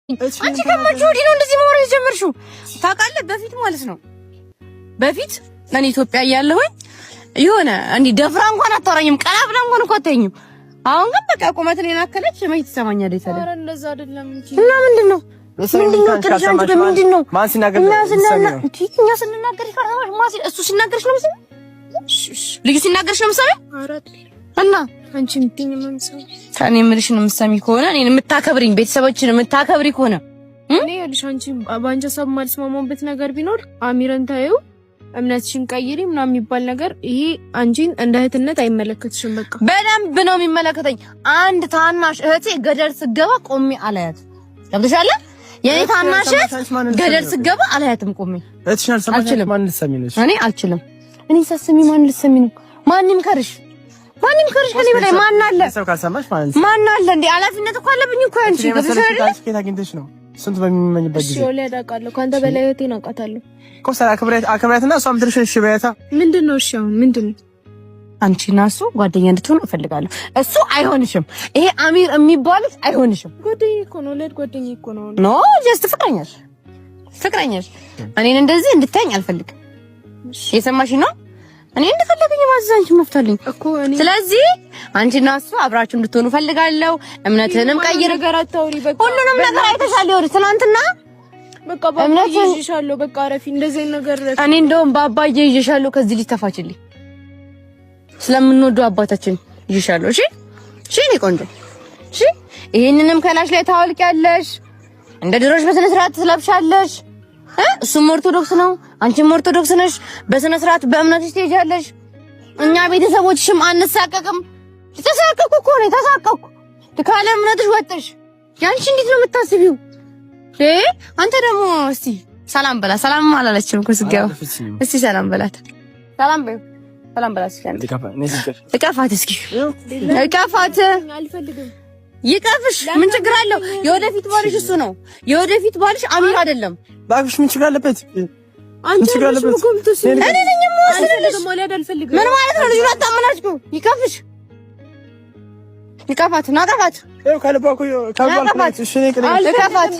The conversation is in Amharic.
አንቺ ከመቼ ወዲህ ነው እንደዚህ ማውራት የጀመርሽው? ታውቃለህ በፊት ማለት ነው በፊት እኔ ኢትዮጵያ እያለሁኝ የሆነ እንዲህ ደፍራ እንኳን አታወራኝም፣ ቀና ብላ እንኳን እኮ አታየኝም። አሁን ግን በቃ ቁመትን የናከለች መች ትሰማኛለች አይደል? ኧረ እንደዛ አይደለም እንጂ እና ምንድነው ማን ሲናገር እኛ ስንናገር ይፈራል። እሱ ሲናገርሽ ነው መሰለኝ፣ ልጁ ሲናገርሽ ነው መሰለኝ። እና አንቺ ምትኝ ምን ሰው ታኔ ምልሽ ነው የምትሰሚ ከሆነ እኔን የምታከብሪኝ ቤተሰቦችን የምታከብሪ ከሆነ እኔ ያልሽ አንቺ ባንቺ ሰብ ማልስማማበት ነገር ቢኖር አሚረን ታዩ እምነትሽን ቀይሪ ምናምን የሚባል ነገር ይሄ አንቺን እንደ እህትነት አይመለከትሽም። በቃ በደንብ ነው የሚመለከተኝ። አንድ ታናሽ እህቴ ገደል ስገባ ቆሜ አላያት ገብተሻል። የኔ ታናሽ ገደል ስገባ አላያትም ቆሜ እትሻል ሰማችሁ። ማን ልትሰሚ ነው? እኔ አልችልም። እኔ ሳስሚ ማን ልትሰሚ ነው? ማንም ከርሽ ከኔ በላይ ማን አለ? ሰው ካልሰማሽ ማን አለ እንዴ? ኃላፊነት እኮ አለብኝ እኮ አንቺ ገብተሻል። ከየት አግኝተሽ ነው? ስንት በሚመኝበት ጊዜ እሺ ወለ ያዳቃለሁ ካንተ በላይ እህቴን አውቃታለሁ እኮ ሰራ አክብራትና እሷም ትንሽ እሺ በያታ ምንድነው? እሺ አሁን ምንድነው? አንቺና እሱ ጓደኛ እንድትሆኑ እፈልጋለሁ። እሱ አይሆንሽም። ይሄ አሚር የሚባል አይሆንሽም። ጓደኛ እኮ ነው፣ ለድ ጓደኛ እኮ ነው። ኖ ጀስት ፍቅረኛሽ እኔን እንደዚህ እንድታኝ አልፈልግም። የሰማሽ ነው? እኔ እንደፈለገኝ ማዘንሽ መፍታልኝ እኮ እኔ። ስለዚህ አንቺና እሱ አብራችሁ እንድትሆኑ ፈልጋለሁ። እምነትህንም ቀይር፣ ነገር አታውሪ። በቃ ሁሉንም ነገር አይተሻል። ይወር ትናንትና በቃ ባባዬ ይዤሻለሁ። በቃ አረፊ እንደዚህ ነገር እኔ እንደውም ባባዬ ይዤሻለሁ። ከዚህ ልጅ ተፋችልኝ። ስለምንወደው አባታችን ይዤሻለሁ። እሺ እኔ ቆንጆ እሺ። ይሄንንም ከላሽ ላይ ታወልቂያለሽ። እንደ ድሮሽ በስነ ስርዓት ትለብሻለሽ። እሱም ኦርቶዶክስ ነው፣ አንቺም ኦርቶዶክስ ነሽ። በስነ ስርዓት በእምነትሽ ትሄጃለሽ። እኛ ቤተሰቦችሽም አንሳቀቅም። ተሳቀቁ እኮ ነው ተሳቀቁ። ካለ እምነትሽ ወጥሽ ያንቺ እንዴት ነው የምታስቢው? አንተ ደግሞ እስቲ ሰላም በላት። ሰላም አላለችም እኮ ስገባ። እስቲ ሰላም በላት። ሰላም በላት። ልቀፋት እስኪ ልቀፋት። አልፈልግም። ይቀፍሽ። ምን ችግር አለው? የወደፊት ባልሽ እሱ ነው። የወደፊት ባልሽ አሚር አይደለም። ባክሽ ምን ችግር አለበት? አንቺ ምን አለበት? እኔ ነኝ የምወስንልሽ። ምን ማለት ነው? ልጅ አታመናጭቁ። ይቀፍሽ። ይቀፋት። ናቀፋት። ይኸው ካልባኩ ካልባኩ እሺ ነኝ። ልቀፋት